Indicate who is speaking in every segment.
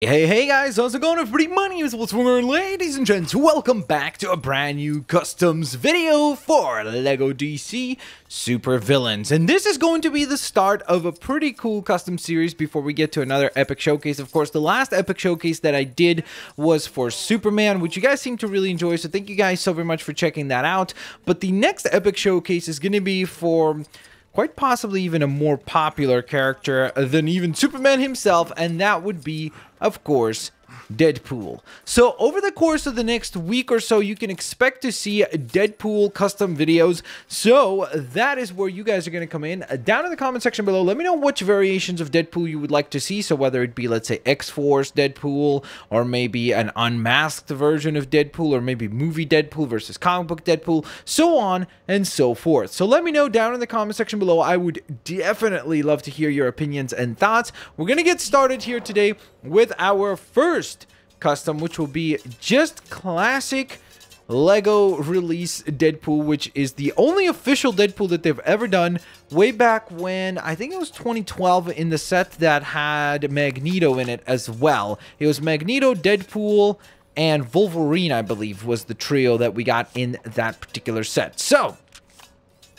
Speaker 1: Hey guys, how's it going everybody? My name is Blitzwinger, ladies and gents, welcome back to a brand new customs video for LEGO DC Supervillains. And this is going to be the start of a pretty cool custom series before we get to another epic showcase. Of course, the last epic showcase that I did was for Superman, which you guys seem to really enjoy, so thank you guys so very much for checking that out. But the next epic showcase is going to be for quite possibly even a more popular character than even Superman himself, and that would be, of course, Deadpool. So over the course of the next week or so, you can expect to see Deadpool custom videos. So that is where you guys are going to come in. Down in the comment section below, let me know which variations of Deadpool you would like to see. So whether it be, let's say, X-Force Deadpool, or maybe an unmasked version of Deadpool, or maybe movie Deadpool versus comic book Deadpool, so on and so forth. So let me know down in the comment section below. I would definitely love to hear your opinions and thoughts. We're going to get started here today with our first custom, which will be just classic LEGO release Deadpool, which is the only official Deadpool that they've ever done, way back when, I think it was 2012, in the set that had Magneto in it as well. It was Magneto, Deadpool, and Wolverine, I believe, was the trio that we got in that particular set. So,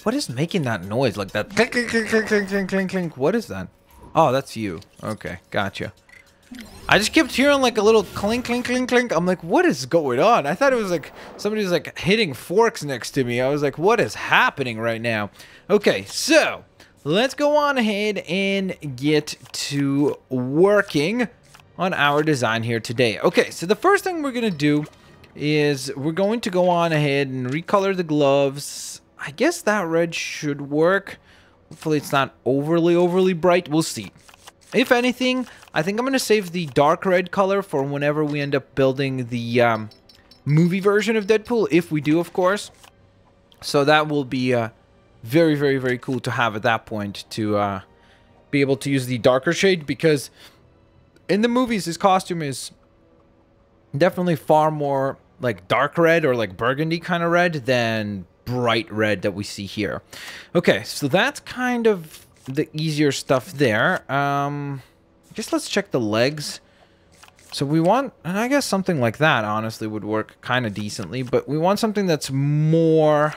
Speaker 1: what is making that noise like that? Clink, clink, clink, clink, clink, clink, clink, clink. What is that? Oh, that's you. Okay, gotcha. I just kept hearing like a little clink, clink, clink, clink. I'm like, what is going on? I thought it was like somebody was like hitting forks next to me. I was like, what is happening right now? Okay, so let's go on ahead and get to working on our design here today. Okay, so the first thing we're going to do is we're going to go on ahead and recolor the gloves. I guess that red should work. Hopefully it's not overly bright. We'll see. If anything, I think I'm going to save the dark red color for whenever we end up building the movie version of Deadpool, if we do, of course. So that will be very cool to have at that point, to be able to use the darker shade, because in the movies, his costume is definitely far more like dark red or like burgundy kind of red than bright red that we see here. Okay, so that's kind of the easier stuff there. I guess let's check the legs. So we want, and I guess something like that honestly would work kind of decently, but we want something that's more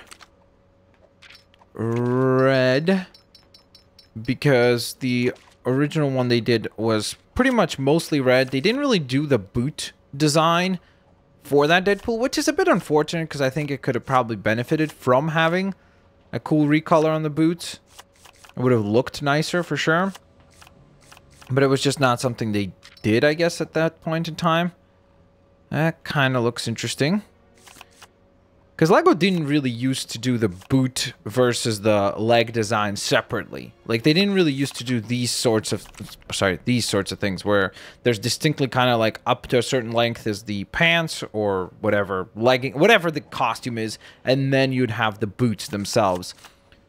Speaker 1: red, because the original one they did was pretty much mostly red. They didn't really do the boot design for that Deadpool, which is a bit unfortunate, because I think it could have probably benefited from having a cool recolor on the boots. It would have looked nicer for sure. But it was just not something they did, I guess, at that point in time. That kind of looks interesting. Because LEGO didn't really used to do the boot versus the leg design separately. Like, they didn't really used to do these sorts of things where there's distinctly kind of like up to a certain length is the pants or whatever, legging, whatever the costume is, and then you'd have the boots themselves.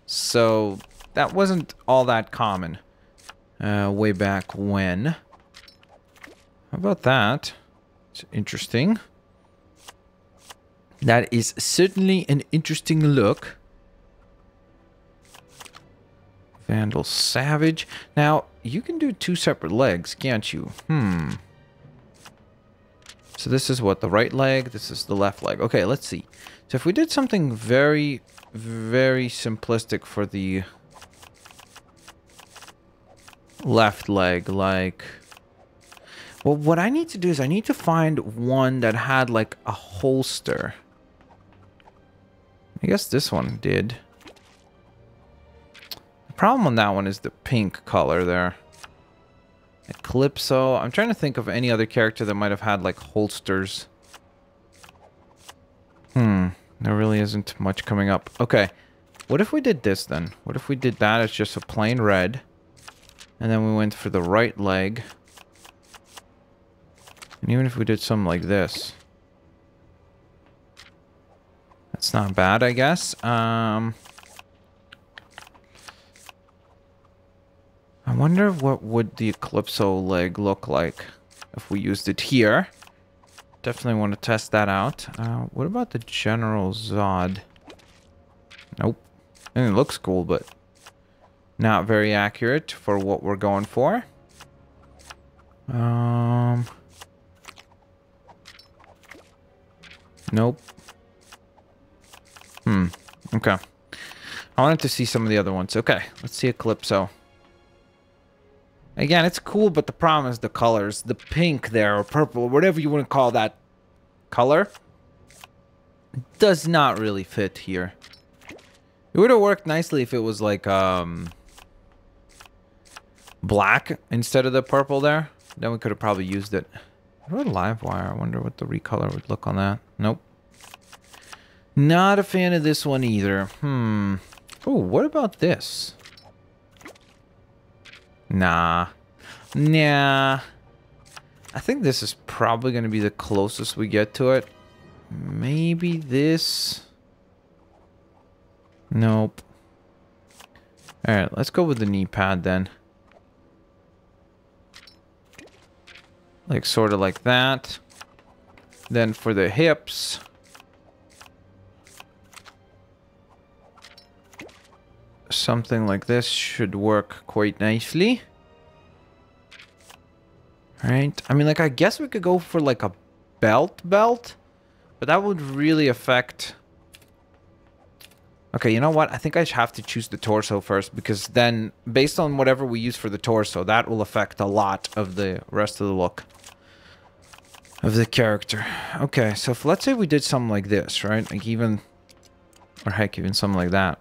Speaker 1: So that wasn't all that common way back when. How about that? It's interesting. That is certainly an interesting look. Vandal Savage. Now, you can do two separate legs, can't you? So this is what? The right leg. This is the left leg. Okay, let's see. So if we did something very simplistic for the left leg, like, well, what I need to do is I need to find one that had like a holster. I guess this one did. The problem on that one is the pink color there. Eclipso. I'm trying to think of any other character that might have had like holsters. There really isn't much coming up. Okay, what if we did this then? What if we did that as just a plain red? And then we went for the right leg. And even if we did something like this. That's not bad, I guess. I wonder what would the Eclipso leg look like if we used it here. Definitely want to test that out. What about the General Zod? Nope. I mean, it looks cool, but not very accurate for what we're going for. Nope. Okay. I wanted to see some of the other ones. Okay, let's see Eclipso. Again, it's cool, but the problem is the colors. The pink there, or purple, or whatever you want to call that color, does not really fit here. It would have worked nicely if it was like black instead of the purple there. Then we could have probably used it. What about Livewire? I wonder what the recolor would look on that. Nope. Not a fan of this one either. Oh, what about this? Nah. I think this is probably going to be the closest we get to it. Maybe this. Nope. Alright, let's go with the knee pad then. Like, sort of like that. Then for the hips, something like this should work quite nicely. Right? I mean, like, I guess we could go for, like, a belt, but that would really affect... Okay, you know what? I think I have to choose the torso first, because then, based on whatever we use for the torso, that will affect a lot of the rest of the look of the character. Okay, so if, let's say we did something like this, right? Like even... Or heck, even something like that.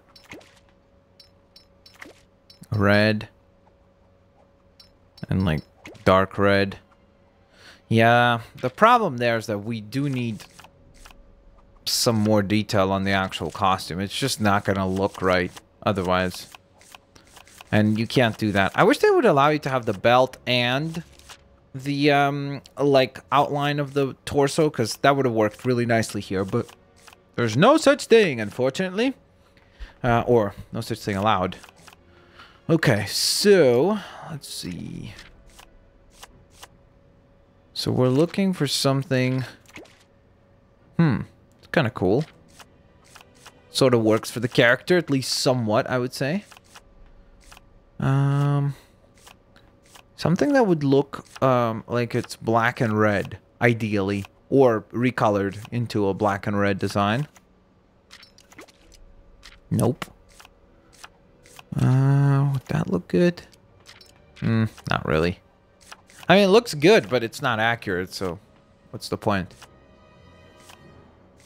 Speaker 1: Red. And like dark red. Yeah, the problem there is that we do need some more detail on the actual costume. It's just not gonna look right otherwise. And you can't do that. I wish they would allow you to have the belt and the like outline of the torso, because that would have worked really nicely here, but there's no such thing, unfortunately. Or no such thing allowed. Okay, so let's see. So we're looking for something. It's kind of cool. Sort of works for the character, at least somewhat, I would say. Something that would look like it's black and red, ideally, or recolored into a black and red design. Nope. Would that look good? Not really. I mean, it looks good, but it's not accurate, so what's the point?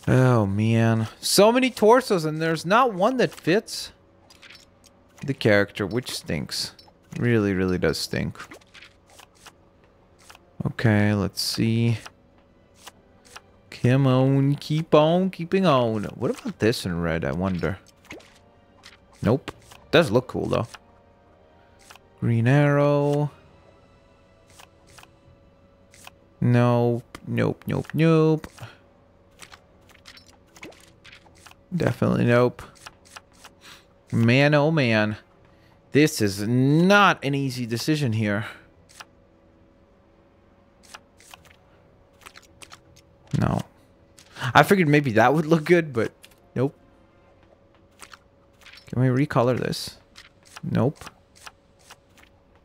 Speaker 1: Oh, man. So many torsos, and there's not one that fits the character, which stinks. Really, really does stink. Okay, let's see. Come on, keep on keeping on. What about this in red, I wonder? Nope. Does look cool, though. Green arrow. Nope, nope, nope, nope. Definitely nope. Man, oh man. This is not an easy decision here. No. I figured maybe that would look good, but nope. Can we recolor this? Nope.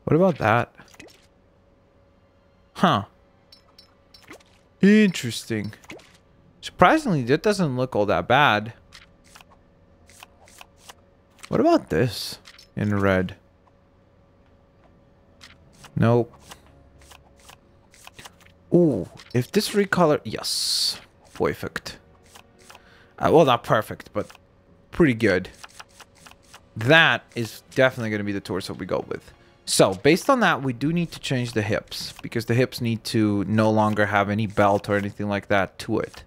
Speaker 1: What about that? Huh. Interesting. Surprisingly, that doesn't look all that bad. What about this in red? Nope. Ooh, if this recolor... Yes. Perfect. Well, not perfect, but pretty good. That is definitely going to be the torso we go with. So, based on that, we do need to change the hips, because the hips need to no longer have any belt or anything like that to it,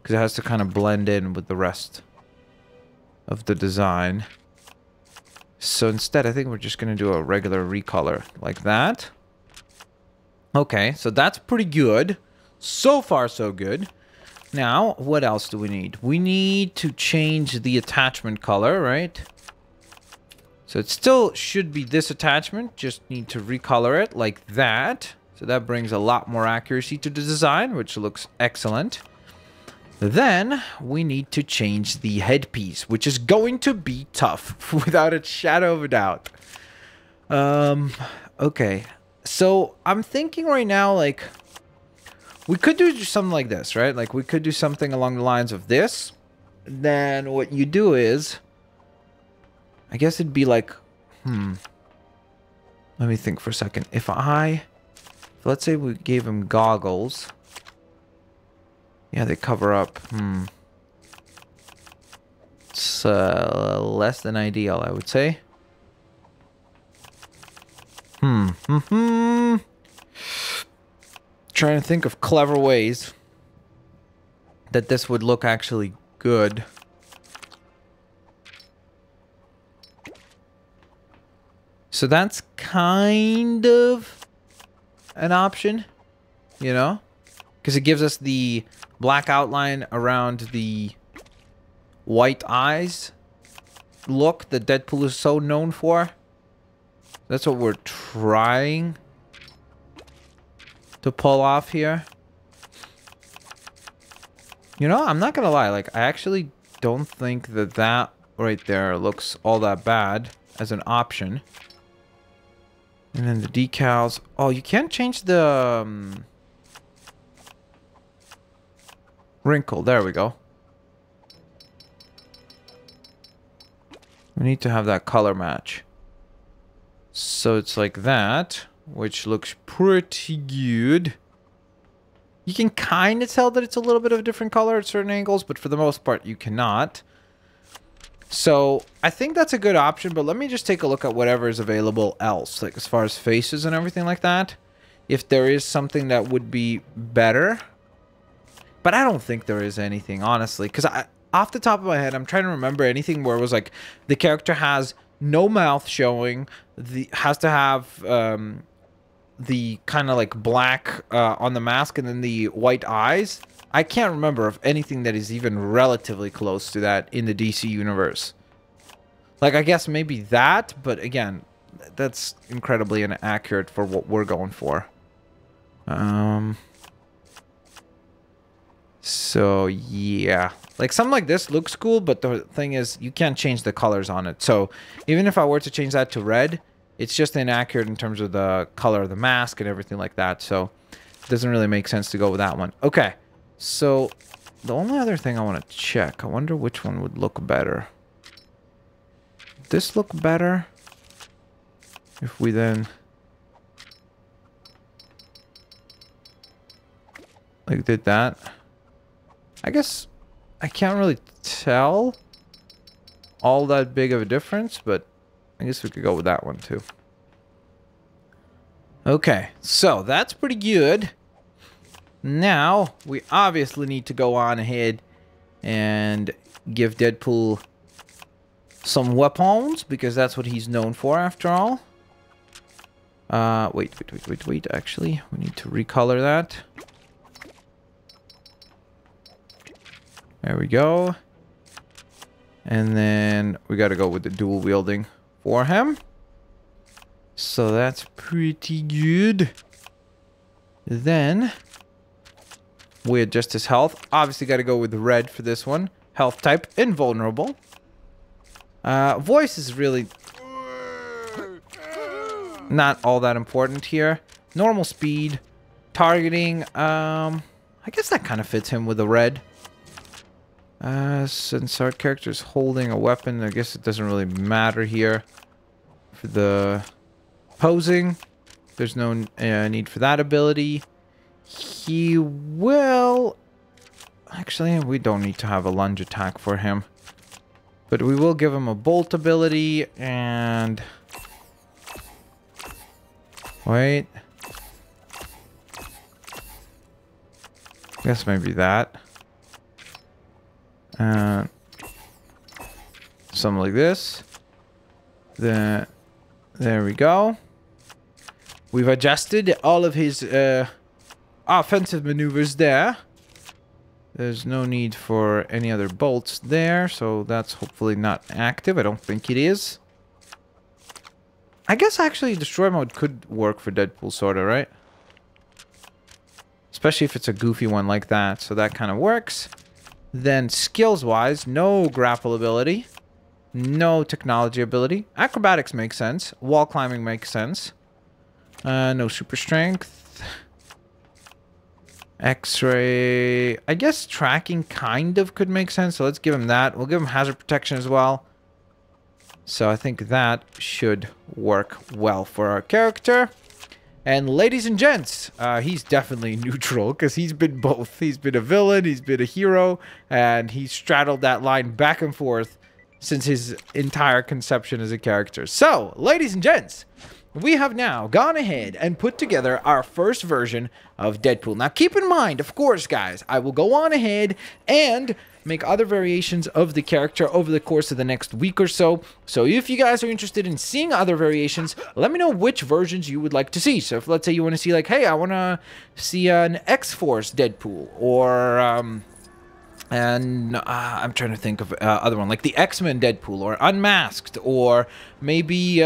Speaker 1: because it has to kind of blend in with the rest of the design. So instead, I think we're just going to do a regular recolor like that. Okay, so that's pretty good. So far, so good. Now, what else do we need? We need to change the attachment color, right? So it still should be this attachment, just need to recolor it like that. So that brings a lot more accuracy to the design, which looks excellent. Then we need to change the headpiece, which is going to be tough, without a shadow of a doubt. Okay, so I'm thinking right now, like, We could do something like this, right? Like, we could do something along the lines of this. Then what you do is... I guess it'd be like... Let me think for a second. If let's say we gave him goggles. Yeah, they cover up. It's less than ideal, I would say. Trying to think of clever ways that this would look actually good. So that's kind of an option, you know? Because it gives us the black outline around the white eyes look that Deadpool is so known for. That's what we're trying to pull off here. You know, I'm not gonna lie. Like, I actually don't think that that right there looks all that bad as an option. And then the decals. Oh, you can't change the wrinkle. There we go. We need to have that color match. So it's like that, which looks pretty good. You can kind of tell that it's a little bit of a different color at certain angles, but for the most part, you cannot. So I think that's a good option, but let me just take a look at whatever is available else, like as far as faces and everything like that. If there is something that would be better. But I don't think there is anything, honestly, because off the top of my head, I'm trying to remember anything where it was like the character has no mouth showing, has to have the kind of like black on the mask and then the white eyes. I can't remember of anything that is even relatively close to that in the DC universe. Like, I guess maybe that, but again, that's incredibly inaccurate for what we're going for. So, yeah. Like, something like this looks cool, but the thing is, you can't change the colors on it. So, even if I were to change that to red, it's just inaccurate in terms of the color of the mask and everything like that. So, it doesn't really make sense to go with that one. Okay. So, the only other thing I want to check, I wonder which one would look better. Would this look better? If we then... like, did that. I guess I can't really tell all that big of a difference, but I guess we could go with that one too. Okay, so that's pretty good. Now, we obviously need to go on ahead and give Deadpool some weapons, because that's what he's known for after all. Wait, actually, we need to recolor that. There we go. And then we got to go with the dual wielding for him. So that's pretty good. Then we adjust his health. Obviously got to go with the red for this one. Health type, invulnerable. Voice is really not all that important here. Normal speed. Targeting. I guess that kind of fits him with the red. Since our character's holding a weapon, I guess it doesn't really matter here. For the posing, there's no need for that ability. He will... actually, we don't need to have a lunge attack for him. But we will give him a bolt ability and... wait. Guess maybe that. Something like this. There we go. We've adjusted all of his offensive maneuvers there. There's no need for any other bolts there, so that's hopefully not active. I don't think it is. I guess actually destroy mode could work for Deadpool, sorta, right? Especially if it's a goofy one like that, so that kind of works. Then skills-wise, no grapple ability. No technology ability. Acrobatics makes sense. Wall climbing makes sense. No super strength. X-ray. I guess tracking kind of could make sense, so let's give him that. We'll give him hazard protection as well. So I think that should work well for our character. And ladies and gents, he's definitely neutral because he's been both. He's been a villain, he's been a hero, and he's straddled that line back and forth since his entire conception as a character. So, ladies and gents, we have now gone ahead and put together our first version of Deadpool. Now, keep in mind, of course, guys, I will go on ahead and make other variations of the character over the course of the next week or so. So if you guys are interested in seeing other variations, let me know which versions you would like to see. So if, let's say, you want to see, like, hey, I want to see an X-Force Deadpool, or I'm trying to think of other one, like the X-Men Deadpool, or Unmasked, or maybe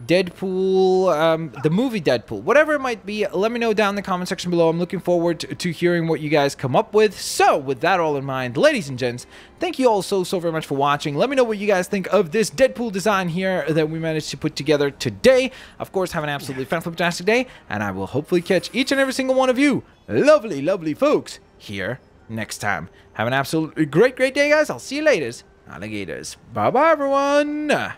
Speaker 1: Deadpool, the movie Deadpool, whatever it might be. Let me know down in the comment section below. I'm looking forward to hearing what you guys come up with. So with that all in mind, ladies and gents, thank you all so very much for watching. Let me know what you guys think of this Deadpool design here that we managed to put together today. Of course, have an absolutely fantastic day, and I will hopefully catch each and every single one of you lovely folks here next time. Have an absolutely great day, guys. I'll see you later, alligators. Bye everyone.